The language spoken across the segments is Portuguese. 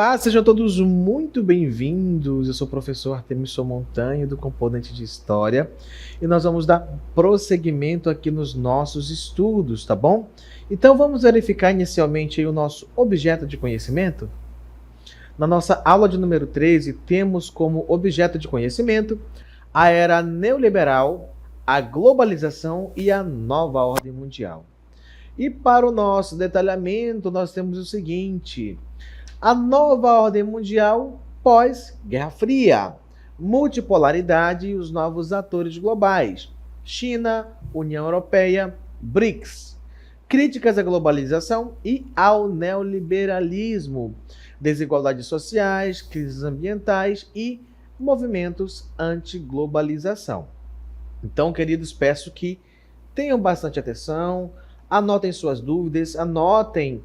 Olá, sejam todos muito bem-vindos. Eu sou o professor Artemísio Montanho, do componente de História, e nós vamos dar prosseguimento aqui nos nossos estudos, tá bom? Então vamos verificar inicialmente aí o nosso objeto de conhecimento? Na nossa aula de número 13, temos como objeto de conhecimento a era neoliberal, a globalização e a nova ordem mundial. E para o nosso detalhamento, nós temos o seguinte: a nova ordem mundial pós-Guerra Fria, multipolaridade e os novos atores globais, China, União Europeia, BRICS, críticas à globalização e ao neoliberalismo, desigualdades sociais, crises ambientais e movimentos anti-globalização. Então, queridos, peço que tenham bastante atenção, anotem suas dúvidas, anotem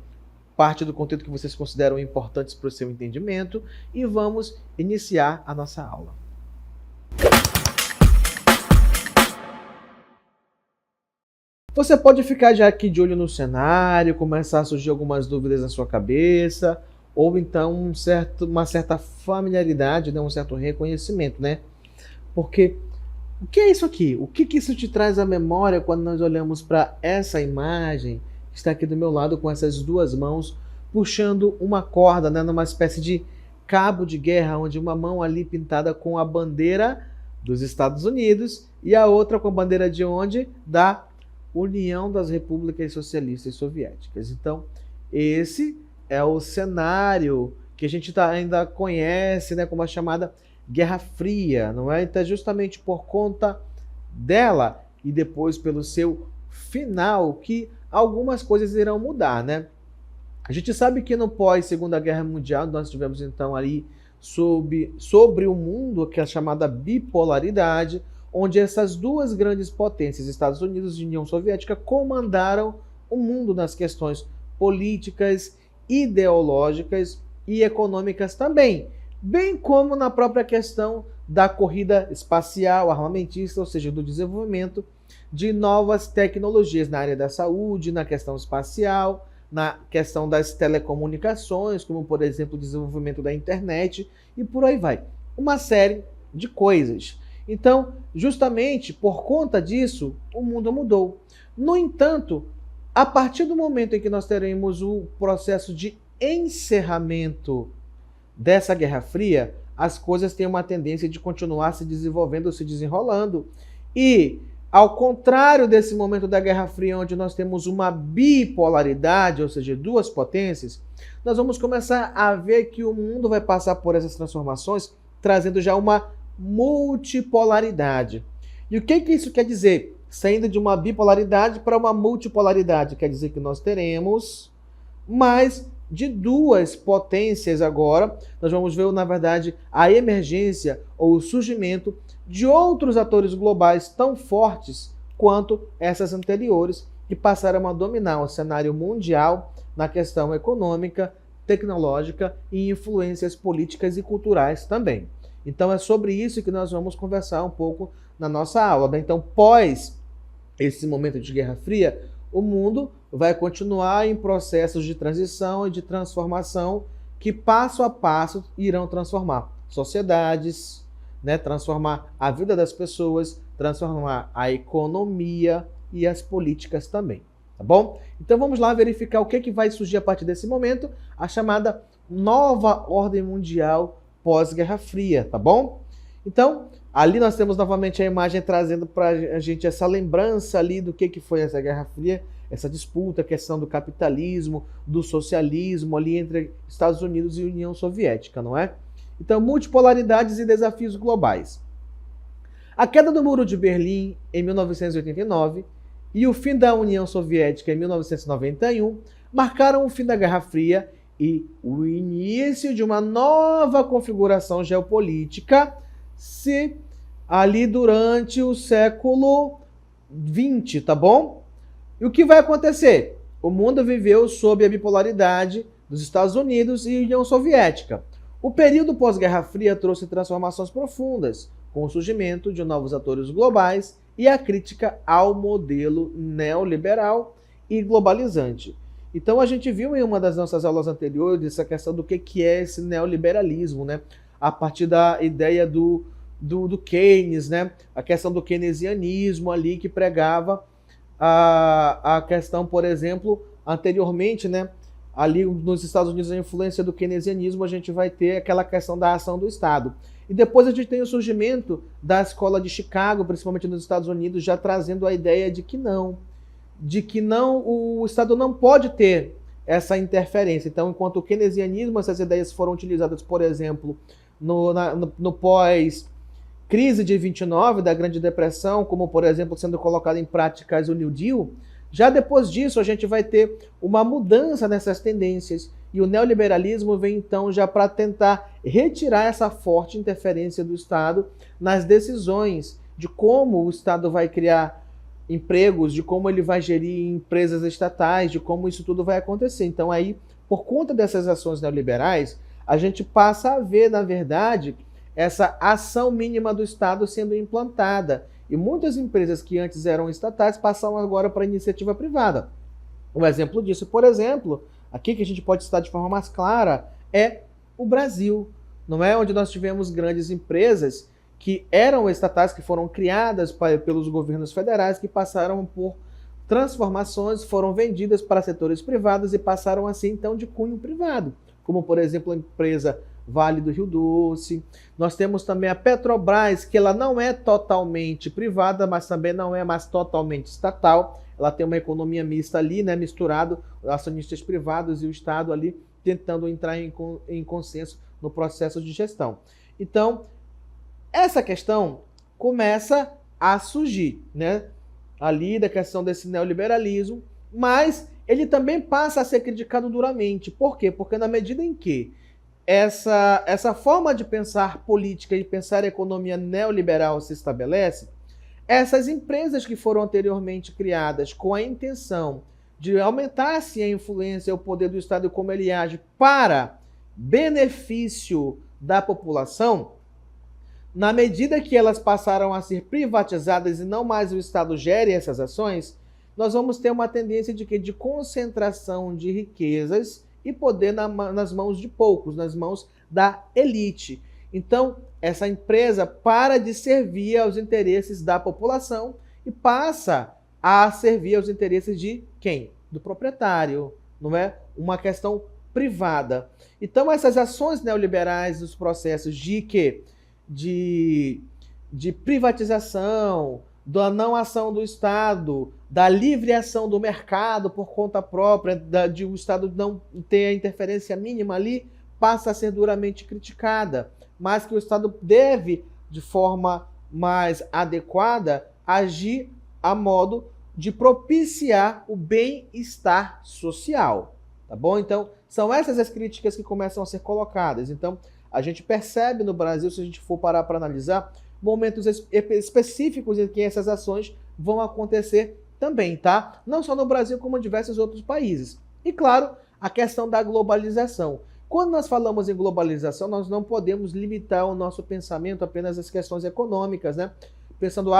parte do conteúdo que vocês consideram importantes para o seu entendimento e vamos iniciar a nossa aula. Você pode ficar já aqui de olho no cenário, começar a surgir algumas dúvidas na sua cabeça, ou então uma certa familiaridade, né? Um certo reconhecimento, né? Porque o que é isso aqui? O que isso te traz à memória quando nós olhamos para essa imagem que está aqui do meu lado com essas duas mãos puxando uma corda, né? Numa espécie de cabo de guerra, onde uma mão ali pintada com a bandeira dos Estados Unidos e a outra com a bandeira de onde? Da União das Repúblicas Socialistas Soviéticas. Então, esse é o cenário que a gente ainda conhece, né, como a chamada Guerra Fria, não é? Então, justamente por conta dela e depois pelo seu final que algumas coisas irão mudar, né? A gente sabe que no pós-Segunda Guerra Mundial nós tivemos então ali sobre o mundo que é a chamada bipolaridade, onde essas duas grandes potências, Estados Unidos e União Soviética, comandaram o mundo nas questões políticas, ideológicas e econômicas também, bem como na própria questão da corrida espacial, armamentista, ou seja, do desenvolvimento de novas tecnologias na área da saúde, na questão espacial, na questão das telecomunicações, como, por exemplo, o desenvolvimento da internet e por aí vai. Uma série de coisas. Então, justamente por conta disso, o mundo mudou. No entanto, a partir do momento em que nós teremos o processo de encerramento dessa Guerra Fria, as coisas têm uma tendência de continuar se desenvolvendo, se desenrolando. E, ao contrário desse momento da Guerra Fria, onde nós temos uma bipolaridade, ou seja, duas potências, nós vamos começar a ver que o mundo vai passar por essas transformações, trazendo já uma multipolaridade. E o que isso quer dizer? Saindo de uma bipolaridade para uma multipolaridade, quer dizer que nós teremos mais de duas potências agora. Nós vamos ver, na verdade, a emergência ou o surgimento de outros atores globais tão fortes quanto essas anteriores, que passaram a dominar o cenário mundial na questão econômica, tecnológica e influências políticas e culturais também. Então é sobre isso que nós vamos conversar um pouco na nossa aula, né? Então, pós esse momento de Guerra Fria, o mundo vai continuar em processos de transição e de transformação que passo a passo irão transformar sociedades, né? Transformar a vida das pessoas, transformar a economia e as políticas também, tá bom? Então vamos lá verificar o que vai surgir a partir desse momento, a chamada nova ordem mundial pós-Guerra Fria, tá bom? Então, ali nós temos novamente a imagem trazendo para a gente essa lembrança ali do que foi essa Guerra Fria, essa disputa, a questão do capitalismo, do socialismo ali entre Estados Unidos e União Soviética, não é? Então, multipolaridades e desafios globais. A queda do Muro de Berlim em 1989 e o fim da União Soviética em 1991 marcaram o fim da Guerra Fria e o início de uma nova configuração geopolítica ali durante o século XX, tá bom? E o que vai acontecer? O mundo viveu sob a bipolaridade dos Estados Unidos e União Soviética. O período pós-Guerra Fria trouxe transformações profundas, com o surgimento de novos atores globais e a crítica ao modelo neoliberal e globalizante. Então a gente viu em uma das nossas aulas anteriores essa questão do que é esse neoliberalismo, né? A partir da ideia do Keynes, né? A questão do keynesianismo ali que pregava a questão, por exemplo, anteriormente, né? Ali nos Estados Unidos, a influência do keynesianismo, a gente vai ter aquela questão da ação do Estado. E depois a gente tem o surgimento da escola de Chicago, principalmente nos Estados Unidos, já trazendo a ideia de que não, o Estado não pode ter essa interferência. Então, enquanto o keynesianismo, essas ideias foram utilizadas, por exemplo, no pós-crise de 29, da Grande Depressão, como, por exemplo, sendo colocado em práticas o New Deal, já depois disso a gente vai ter uma mudança nessas tendências e o neoliberalismo vem então já para tentar retirar essa forte interferência do Estado nas decisões de como o Estado vai criar empregos, de como ele vai gerir empresas estatais, de como isso tudo vai acontecer. Então aí, por conta dessas ações neoliberais, a gente passa a ver, na verdade, essa ação mínima do Estado sendo implantada. E muitas empresas que antes eram estatais passam agora para a iniciativa privada. Um exemplo disso, por exemplo, aqui que a gente pode citar de forma mais clara, é o Brasil, não é? Onde nós tivemos grandes empresas que eram estatais, que foram criadas pelos governos federais, que passaram por transformações, foram vendidas para setores privados e passaram assim, então, de cunho privado. Como, por exemplo, a empresa Vale do Rio Doce. Nós temos também a Petrobras, que ela não é totalmente privada, mas também não é mais totalmente estatal. Ela tem uma economia mista ali, né, misturado acionistas privados e o Estado ali tentando entrar em consenso no processo de gestão. Então, essa questão começa a surgir, né, ali da questão desse neoliberalismo, mas ele também passa a ser criticado duramente. Por quê? Porque na medida em que essa forma de pensar política e pensar economia neoliberal se estabelece, essas empresas que foram anteriormente criadas com a intenção de aumentar assim, a influência e o poder do Estado e como ele age para benefício da população, na medida que elas passaram a ser privatizadas e não mais o Estado gere essas ações, nós vamos ter uma tendência de concentração de riquezas e poder nas mãos de poucos, nas mãos da elite. Então, essa empresa para de servir aos interesses da população e passa a servir aos interesses de quem? Do proprietário, não é? Uma questão privada. Então, essas ações neoliberais dos processos de privatização, da não ação do Estado, da livre ação do mercado por conta própria, de o Estado não ter a interferência mínima ali, passa a ser duramente criticada, mas que o Estado deve, de forma mais adequada, agir a modo de propiciar o bem-estar social, tá bom? Então, são essas as críticas que começam a ser colocadas. Então, a gente percebe no Brasil, se a gente for parar para analisar, momentos específicos em que essas ações vão acontecer também, tá? Não só no Brasil, como em diversos outros países. E, claro, a questão da globalização. Quando nós falamos em globalização, nós não podemos limitar o nosso pensamento apenas às questões econômicas, né? Pensando,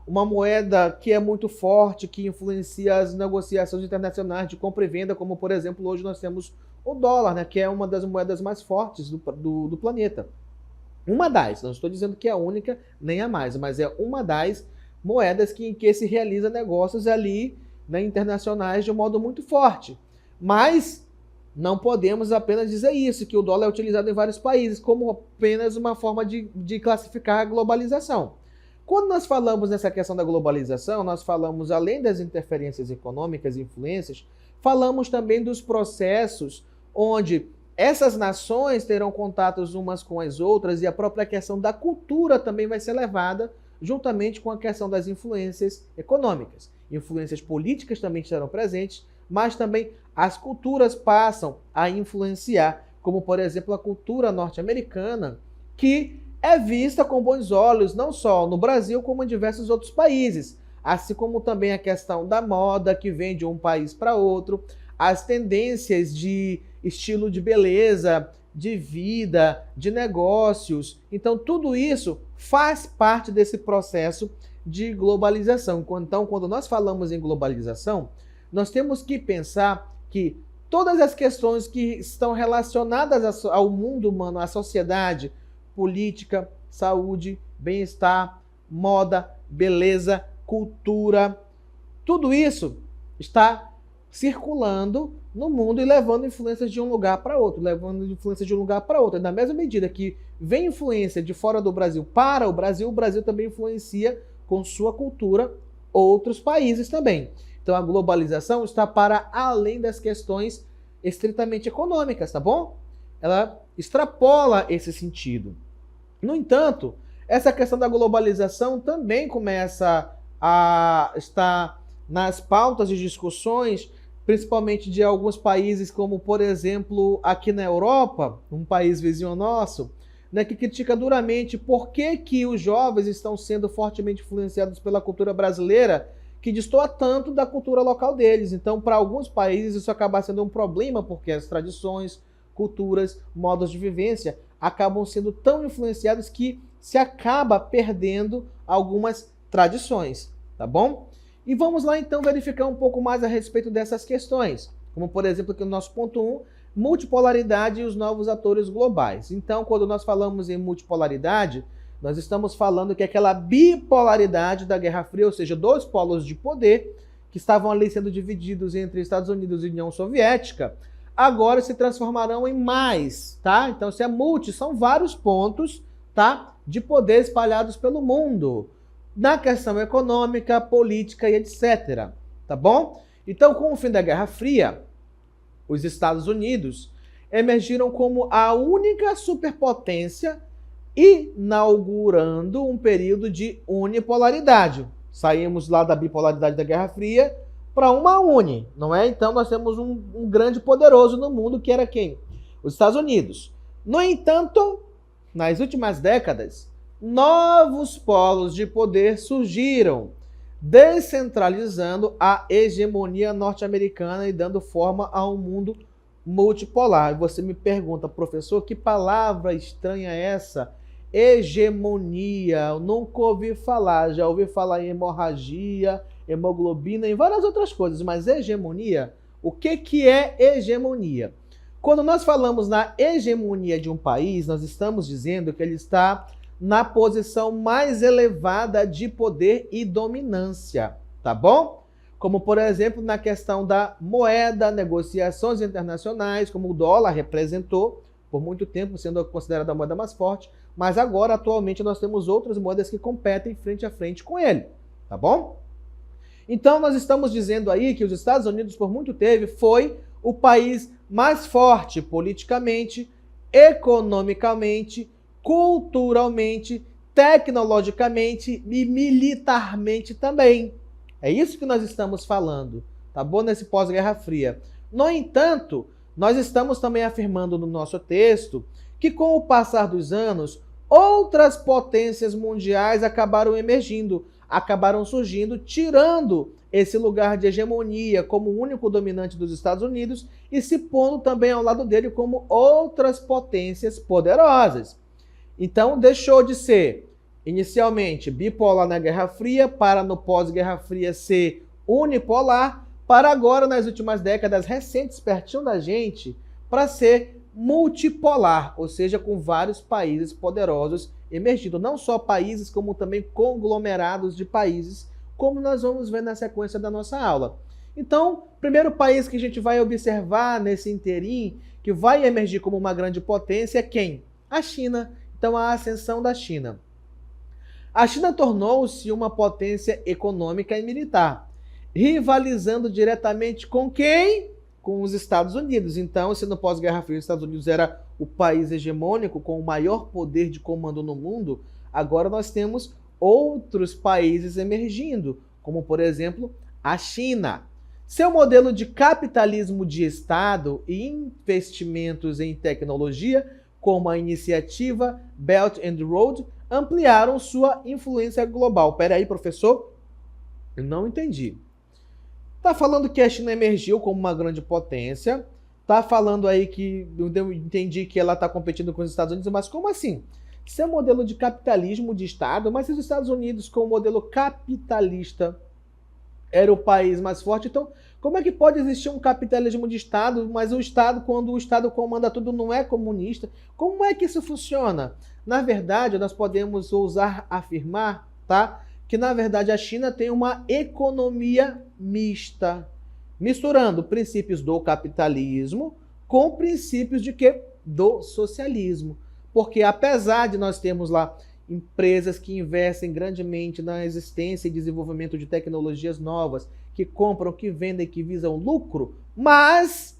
uma moeda que é muito forte, que influencia as negociações internacionais de compra e venda, como, por exemplo, hoje nós temos o dólar, né? Que é uma das moedas mais fortes do planeta. Uma das, não estou dizendo que é a única, nem a mais, mas é uma das moedas que se realiza negócios ali, né, internacionais de um modo muito forte. Mas não podemos apenas dizer isso, que o dólar é utilizado em vários países como apenas uma forma de classificar a globalização. Quando nós falamos nessa questão da globalização, nós falamos, além das interferências econômicas e influências, falamos também dos processos onde essas nações terão contatos umas com as outras e a própria questão da cultura também vai ser levada juntamente com a questão das influências econômicas. Influências políticas também estarão presentes, mas também as culturas passam a influenciar, como por exemplo a cultura norte-americana, que é vista com bons olhos não só no Brasil como em diversos outros países, assim como também a questão da moda que vem de um país para outro, as tendências de estilo de beleza, de vida, de negócios. Então, tudo isso faz parte desse processo de globalização. Então, quando nós falamos em globalização, nós temos que pensar que todas as questões que estão relacionadas ao mundo humano, à sociedade, política, saúde, bem-estar, moda, beleza, cultura, tudo isso está circulando no mundo e levando influências de um lugar para outro, Da mesma medida que vem influência de fora do Brasil para o Brasil também influencia com sua cultura outros países também. Então a globalização está para além das questões estritamente econômicas, tá bom? Ela extrapola esse sentido. No entanto, essa questão da globalização também começa a estar nas pautas de discussões, principalmente de alguns países, como, por exemplo, aqui na Europa, um país vizinho nosso, né, que critica duramente por que os jovens estão sendo fortemente influenciados pela cultura brasileira, que destoa tanto da cultura local deles. Então, para alguns países, isso acaba sendo um problema, porque as tradições, culturas, modos de vivência acabam sendo tão influenciados que se acaba perdendo algumas tradições, tá bom? E vamos lá então verificar um pouco mais a respeito dessas questões, como por exemplo aqui no nosso ponto 1, multipolaridade e os novos atores globais. Então, quando nós falamos em multipolaridade, nós estamos falando que aquela bipolaridade da Guerra Fria, ou seja, dois polos de poder que estavam ali sendo divididos entre Estados Unidos e União Soviética, agora se transformarão em mais, tá? Então, se é multi, são vários pontos, tá? De poder espalhados pelo mundo, na questão econômica, política e etc, tá bom? Então, com o fim da Guerra Fria, os Estados Unidos emergiram como a única superpotência, inaugurando um período de unipolaridade. Saímos lá da bipolaridade da Guerra Fria para uma uni, não é? Então nós temos um grande poderoso no mundo, que era quem? Os Estados Unidos. No entanto, nas últimas décadas, novos polos de poder surgiram, descentralizando a hegemonia norte-americana e dando forma a um mundo multipolar. E você me pergunta, professor, que palavra estranha é essa? Hegemonia. Eu nunca ouvi falar. Já ouvi falar em hemorragia, hemoglobina e várias outras coisas, mas hegemonia? O que é hegemonia? Quando nós falamos na hegemonia de um país, nós estamos dizendo que ele está na posição mais elevada de poder e dominância, tá bom? Como, por exemplo, na questão da moeda, negociações internacionais, como o dólar representou por muito tempo, sendo considerada a moeda mais forte, mas agora, atualmente, nós temos outras moedas que competem frente a frente com ele, tá bom? Então, nós estamos dizendo aí que os Estados Unidos, por muito tempo, foi o país mais forte politicamente, economicamente, culturalmente, tecnologicamente e militarmente também. É isso que nós estamos falando, tá bom? Nesse pós-Guerra Fria. No entanto, nós estamos também afirmando no nosso texto que com o passar dos anos, outras potências mundiais acabaram emergindo, acabaram surgindo, tirando esse lugar de hegemonia como o único dominante dos Estados Unidos e se pondo também ao lado dele como outras potências poderosas. Então, deixou de ser, inicialmente, bipolar na Guerra Fria, para no pós-Guerra Fria ser unipolar, para agora, nas últimas décadas recentes, pertinho da gente, para ser multipolar, ou seja, com vários países poderosos emergindo. Não só países, como também conglomerados de países, como nós vamos ver na sequência da nossa aula. Então, o primeiro país que a gente vai observar nesse interim, que vai emergir como uma grande potência, é quem? A China. Então, a ascensão da China. A China tornou-se uma potência econômica e militar, rivalizando diretamente com quem? Com os Estados Unidos. Então, se no pós-Guerra Fria os Estados Unidos era o país hegemônico com o maior poder de comando no mundo, agora nós temos outros países emergindo, como por exemplo a China. Seu modelo de capitalismo de Estado e investimentos em tecnologia, como a iniciativa Belt and Road, ampliaram sua influência global. Pera aí, professor? Eu não entendi. Tá falando que a China emergiu como uma grande potência, tá falando aí que eu entendi que ela está competindo com os Estados Unidos, mas como assim? Seu modelo de capitalismo de Estado, mas se os Estados Unidos com o modelo capitalista era o país mais forte. Então, como é que pode existir um capitalismo de Estado, mas o Estado, quando o Estado comanda tudo, não é comunista? Como é que isso funciona? Na verdade, nós podemos ousar afirmar, tá, que na verdade a China tem uma economia mista, misturando princípios do capitalismo com princípios de quê? Do socialismo. Porque apesar de nós termos lá empresas que investem grandemente na existência e desenvolvimento de tecnologias novas, que compram, que vendem, que visam lucro, mas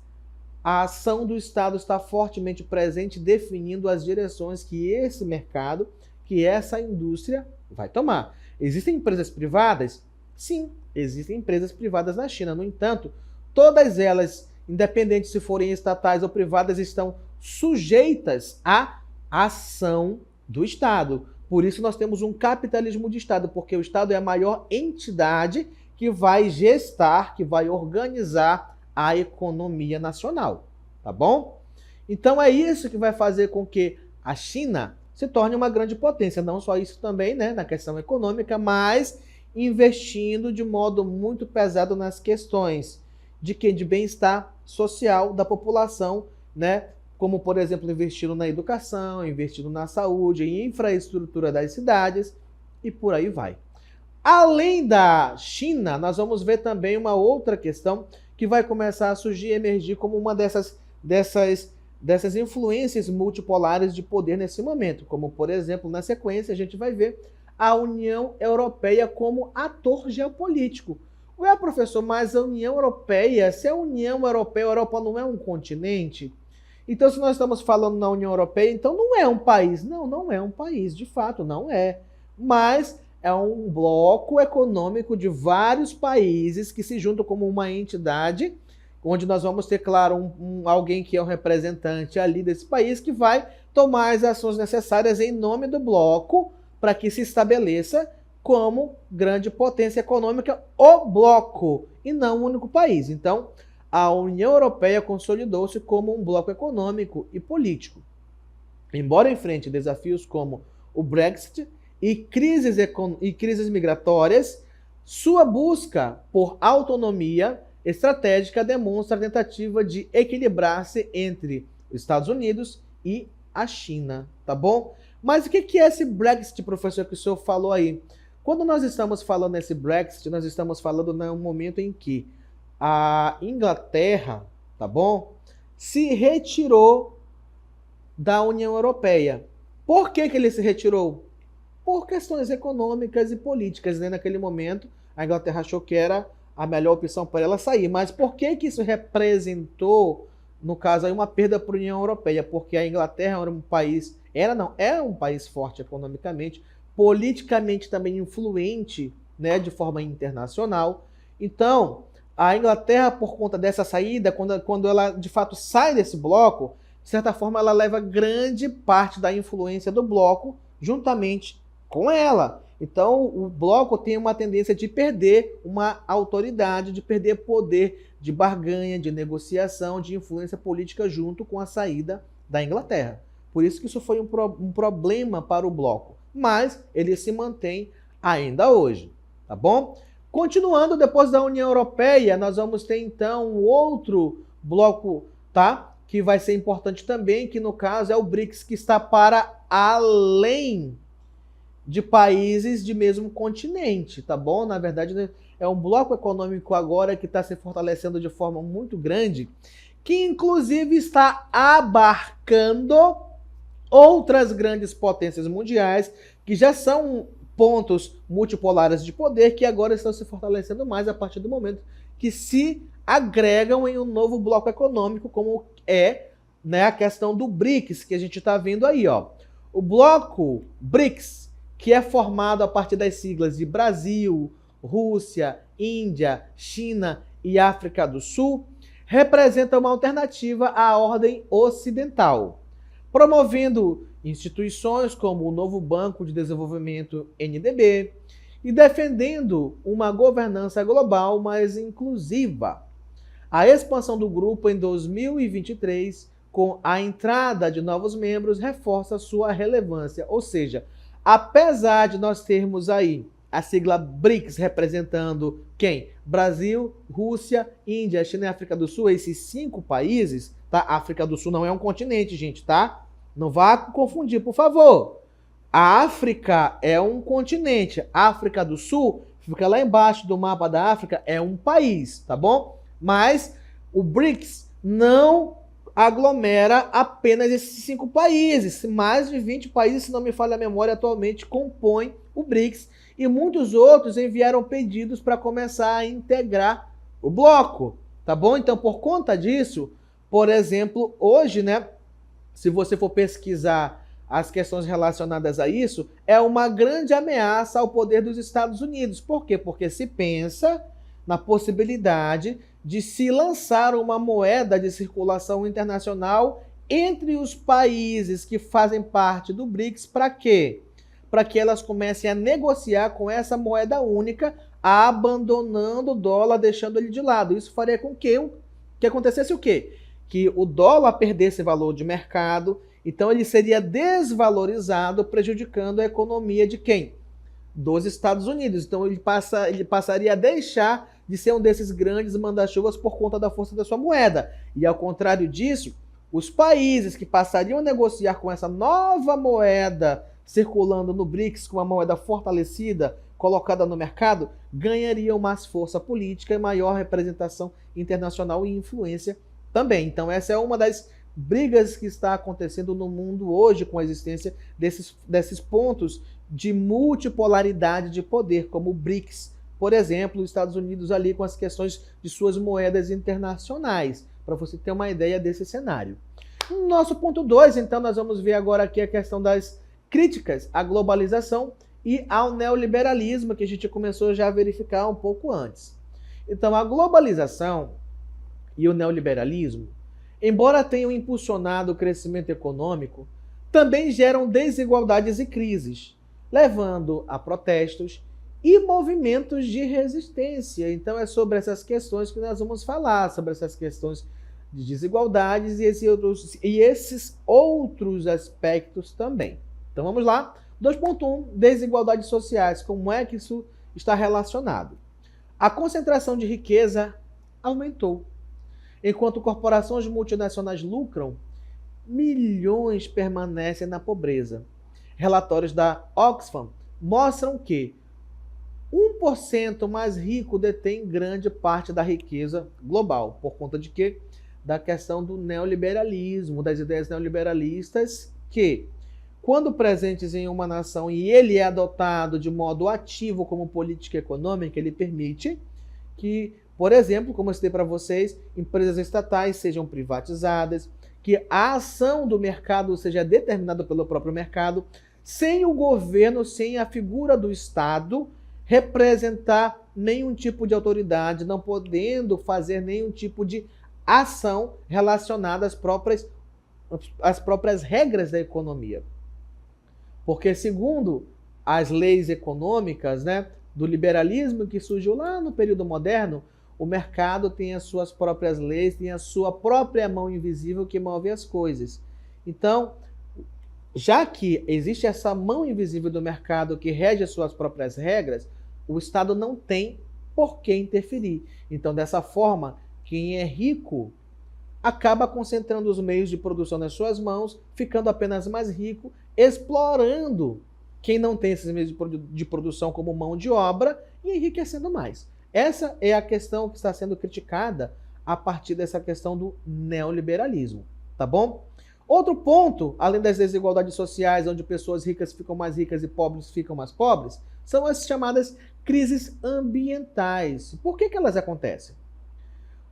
a ação do Estado está fortemente presente, definindo as direções que esse mercado, que essa indústria vai tomar. Existem empresas privadas? Sim, existem empresas privadas na China. No entanto, todas elas, independente se forem estatais ou privadas, estão sujeitas à ação do Estado. Por isso nós temos um capitalismo de Estado, porque o Estado é a maior entidade que vai gestar, que vai organizar a economia nacional, tá bom? Então é isso que vai fazer com que a China se torne uma grande potência, não só isso também, né, na questão econômica, mas investindo de modo muito pesado nas questões de bem-estar social da população, né? Como, por exemplo, investindo na educação, investindo na saúde, em infraestrutura das cidades e por aí vai. Além da China, nós vamos ver também uma outra questão que vai começar a surgir e emergir como uma dessas influências multipolares de poder nesse momento. Como, por exemplo, na sequência, a gente vai ver a União Europeia como ator geopolítico. Ué, professor, mas a União Europeia, se a União Europeia, a Europa não é um continente? Então, se nós estamos falando na União Europeia, então não é um país. Não, não é um país, de fato, não é. Mas é um bloco econômico de vários países que se juntam como uma entidade, onde nós vamos ter, claro, alguém que é um representante ali desse país que vai tomar as ações necessárias em nome do bloco para que se estabeleça como grande potência econômica o bloco e não o único país. Então, a União Europeia consolidou-se como um bloco econômico e político. Embora enfrente desafios como o Brexit e crises migratórias, sua busca por autonomia estratégica demonstra a tentativa de equilibrar-se entre os Estados Unidos e a China, tá bom? Mas o que é esse Brexit, professor, que o senhor falou aí? Quando nós estamos falando nesse Brexit, nós estamos falando num momento em que a Inglaterra, tá bom, se retirou da União Europeia. Por que ele se retirou? Por questões econômicas e políticas, né? Naquele momento, a Inglaterra achou que era a melhor opção para ela sair. Mas por que isso representou, no caso, aí, uma perda para a União Europeia? Porque a Inglaterra era um país, é um país forte economicamente, politicamente também influente, né, de forma internacional. Então, a Inglaterra, por conta dessa saída, quando ela de fato sai desse bloco, de certa forma ela leva grande parte da influência do bloco juntamente com ela. Então o bloco tem uma tendência de perder uma autoridade, de perder poder de barganha, de negociação, de influência política junto com a saída da Inglaterra. Por isso que isso foi um problema para o bloco. Mas ele se mantém ainda hoje, tá bom? Continuando, depois da União Europeia, nós vamos ter então um outro bloco, tá? Que vai ser importante também, que no caso é o BRICS, que está para além de países de mesmo continente, tá bom? Na verdade, é um bloco econômico agora que está se fortalecendo de forma muito grande, que inclusive está abarcando outras grandes potências mundiais, que já são pontos multipolares de poder, que agora estão se fortalecendo mais a partir do momento que se agregam em um novo bloco econômico, como é, né, a questão do BRICS, que a gente está vendo aí, ó. O bloco BRICS, que é formado a partir das siglas de Brasil, Rússia, Índia, China e África do Sul, representa uma alternativa à ordem ocidental, promovendo instituições como o novo Banco de Desenvolvimento NDB e defendendo uma governança global mais inclusiva. A expansão do grupo em 2023, com a entrada de novos membros, reforça sua relevância. Ou seja, apesar de nós termos aí a sigla BRICS representando quem? Brasil, Rússia, Índia, China e África do Sul, esses 5 países, tá? A África do Sul não é um continente, gente, tá? Não vá confundir, por favor. A África é um continente. A África do Sul fica lá embaixo do mapa da África, é um país, tá bom? Mas o BRICS não aglomera apenas esses 5 países. Mais de 20 países, se não me falha a memória, atualmente compõem o BRICS. E muitos outros enviaram pedidos para começar a integrar o bloco, tá bom? Então, por conta disso, por exemplo, hoje, né, se você for pesquisar as questões relacionadas a isso, é uma grande ameaça ao poder dos Estados Unidos. Por quê? Porque se pensa na possibilidade de se lançar uma moeda de circulação internacional entre os países que fazem parte do BRICS. Para quê? Para que elas comecem a negociar com essa moeda única, abandonando o dólar, deixando ele de lado. Isso faria com que acontecesse o quê? Que o dólar perdesse valor de mercado, então ele seria desvalorizado, prejudicando a economia de quem? Dos Estados Unidos. Então ele passaria a deixar de ser um desses grandes manda-chuvas por conta da força da sua moeda. E ao contrário disso, os países que passariam a negociar com essa nova moeda circulando no BRICS, com uma moeda fortalecida, colocada no mercado, ganhariam mais força política e maior representação internacional e influência também. Então essa é uma das brigas que está acontecendo no mundo hoje com a existência desses pontos de multipolaridade de poder, como o BRICS. Por exemplo, os Estados Unidos ali com as questões de suas moedas internacionais, para você ter uma ideia desse cenário. No nosso ponto 2, então, nós vamos ver agora aqui a questão das críticas à globalização e ao neoliberalismo, que a gente começou já a verificar um pouco antes. Então, a globalização e o neoliberalismo, embora tenham impulsionado o crescimento econômico, também geram desigualdades e crises, levando a protestos e movimentos de resistência. Então é sobre essas questões que nós vamos falar, sobre essas questões de desigualdades e esses outros aspectos também. Então vamos lá. 2.1, desigualdades sociais. Como é que isso está relacionado? A concentração de riqueza aumentou. Enquanto corporações multinacionais lucram, milhões permanecem na pobreza. Relatórios da Oxfam mostram que 1% mais rico detém grande parte da riqueza global. Por conta de quê? Da questão do neoliberalismo, das ideias neoliberalistas que, quando presentes em uma nação e ele é adotado de modo ativo como política econômica, ele permite que, por exemplo, como eu citei para vocês, empresas estatais sejam privatizadas, que a ação do mercado seja determinada pelo próprio mercado, sem o governo, sem a figura do Estado representar nenhum tipo de autoridade, não podendo fazer nenhum tipo de ação relacionada às próprias regras da economia. Porque, segundo as leis econômicas, né, do liberalismo que surgiu lá no período moderno, o mercado tem as suas próprias leis, tem a sua própria mão invisível que move as coisas. Então, já que existe essa mão invisível do mercado que rege as suas próprias regras, o Estado não tem por que interferir. Então, dessa forma, quem é rico acaba concentrando os meios de produção nas suas mãos, ficando apenas mais rico, explorando quem não tem esses meios de produção como mão de obra e enriquecendo mais. Essa é a questão que está sendo criticada a partir dessa questão do neoliberalismo, tá bom? Outro ponto, além das desigualdades sociais, onde pessoas ricas ficam mais ricas e pobres ficam mais pobres, são as chamadas crises ambientais. Por que elas acontecem?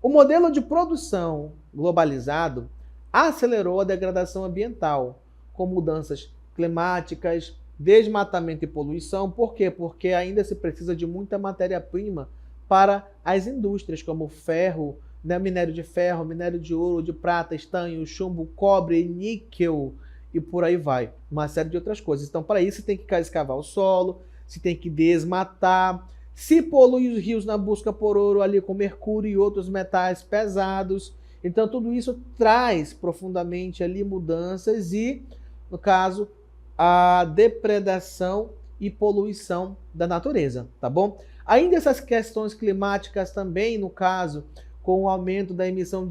O modelo de produção globalizado acelerou a degradação ambiental, com mudanças climáticas, desmatamento e poluição. Por quê? Porque ainda se precisa de muita matéria-prima para as indústrias, como ferro, né, minério de ferro, minério de ouro, de prata, estanho, chumbo, cobre, níquel e por aí vai. Uma série de outras coisas. Então, para isso, você tem que escavar o solo, você tem que desmatar, se polui os rios na busca por ouro ali com mercúrio e outros metais pesados. Então, tudo isso traz profundamente ali mudanças e, no caso, a depredação e poluição da natureza, tá bom? Ainda essas questões climáticas também, no caso, com o aumento da emissão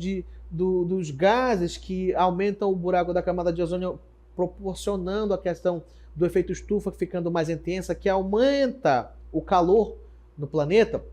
dos gases que aumentam o buraco da camada de ozônio, proporcionando a questão do efeito estufa ficando mais intensa, que aumenta o calor no planeta,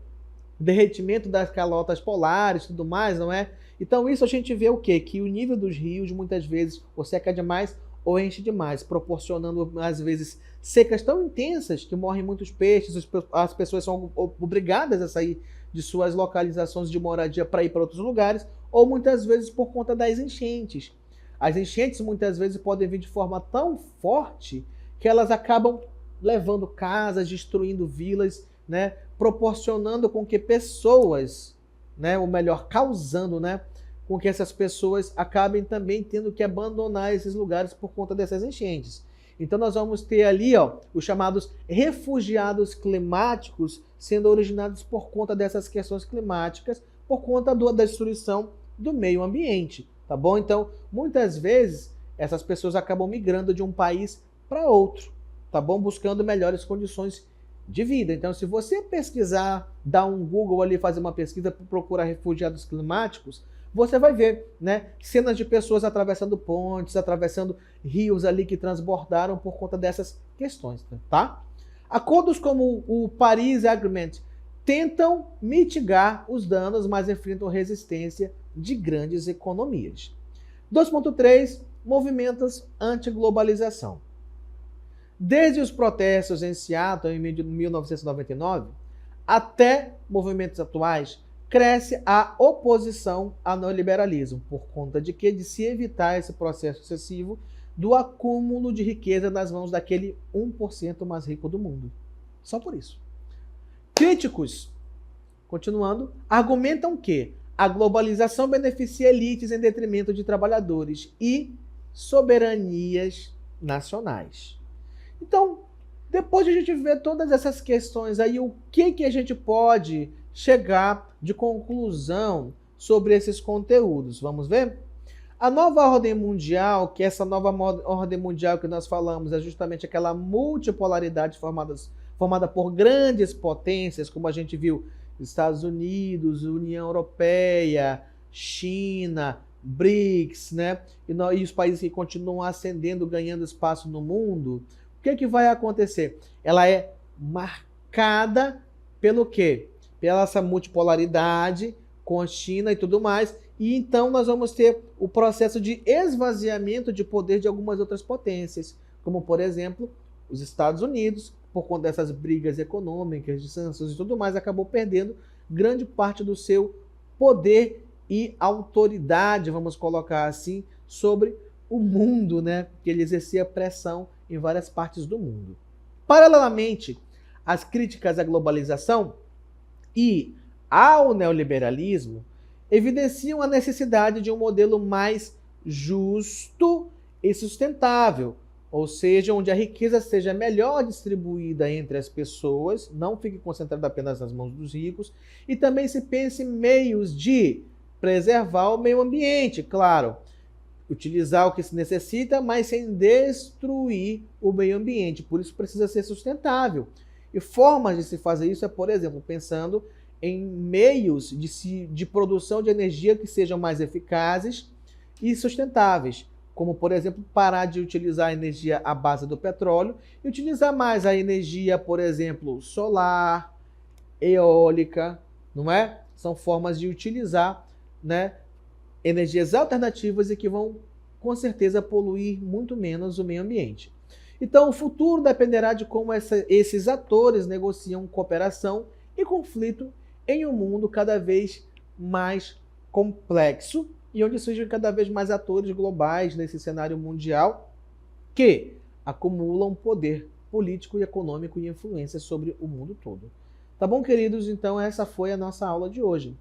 derretimento das calotas polares e tudo mais, não é? Então isso a gente vê o quê? Que o nível dos rios muitas vezes ou seca demais ou enche demais, proporcionando às vezes secas tão intensas que morrem muitos peixes, as pessoas são obrigadas a sair de suas localizações de moradia para ir para outros lugares, ou muitas vezes por conta das enchentes. As enchentes muitas vezes podem vir de forma tão forte que elas acabam levando casas, destruindo vilas, né, proporcionando com que pessoas, né, ou melhor, causando, né, com que essas pessoas acabem também tendo que abandonar esses lugares por conta dessas enchentes. Então nós vamos ter ali, ó, os chamados refugiados climáticos sendo originados por conta dessas questões climáticas, por conta da destruição do meio ambiente, tá bom? Então, muitas vezes essas pessoas acabam migrando de um país para outro, tá bom? Buscando melhores condições de vida. Então, se você pesquisar, dar um Google ali, fazer uma pesquisa, procurar refugiados climáticos, você vai ver, né, cenas de pessoas atravessando pontes, atravessando rios ali que transbordaram por conta dessas questões, tá? Acordos como o Paris Agreement tentam mitigar os danos, mas enfrentam resistência de grandes economias. 2.3, movimentos anti-globalização. Desde os protestos em Seattle em 1999 até movimentos atuais, cresce a oposição ao neoliberalismo, por conta de que? De se evitar esse processo excessivo do acúmulo de riqueza nas mãos daquele 1% mais rico do mundo. Só por isso. Críticos, continuando, argumentam que a globalização beneficia elites em detrimento de trabalhadores e soberanias nacionais. Então, depois de a gente ver todas essas questões aí, o que a gente pode chegar de conclusão sobre esses conteúdos? Vamos ver? A nova ordem mundial, que essa nova ordem mundial que nós falamos é justamente aquela multipolaridade formada por grandes potências, como a gente viu, Estados Unidos, União Europeia, China, BRICS, né? E os países que continuam ascendendo, ganhando espaço no mundo. O que vai acontecer? Ela é marcada pelo quê? Pela essa multipolaridade com a China e tudo mais. E então nós vamos ter o processo de esvaziamento de poder de algumas outras potências, como por exemplo os Estados Unidos, por conta dessas brigas econômicas, de sanções e tudo mais, acabou perdendo grande parte do seu poder e autoridade, vamos colocar assim, sobre o mundo, né? Que ele exercia pressão em várias partes do mundo. Paralelamente às críticas à globalização e ao neoliberalismo, evidenciam a necessidade de um modelo mais justo e sustentável, ou seja, onde a riqueza seja melhor distribuída entre as pessoas, não fique concentrada apenas nas mãos dos ricos, e também se pense em meios de preservar o meio ambiente, claro, utilizar o que se necessita, mas sem destruir o meio ambiente, por isso precisa ser sustentável. E formas de se fazer isso é, por exemplo, pensando em meios de produção de energia que sejam mais eficazes e sustentáveis, como, por exemplo, parar de utilizar a energia à base do petróleo e utilizar mais a energia, por exemplo, solar, eólica, não é? São formas de utilizar, né, energias alternativas e que vão, com certeza, poluir muito menos o meio ambiente. Então, o futuro dependerá de como esses atores negociam cooperação e conflito em um mundo cada vez mais complexo e onde surgem cada vez mais atores globais nesse cenário mundial que acumulam poder político e econômico e influência sobre o mundo todo. Tá bom, queridos? Então essa foi a nossa aula de hoje.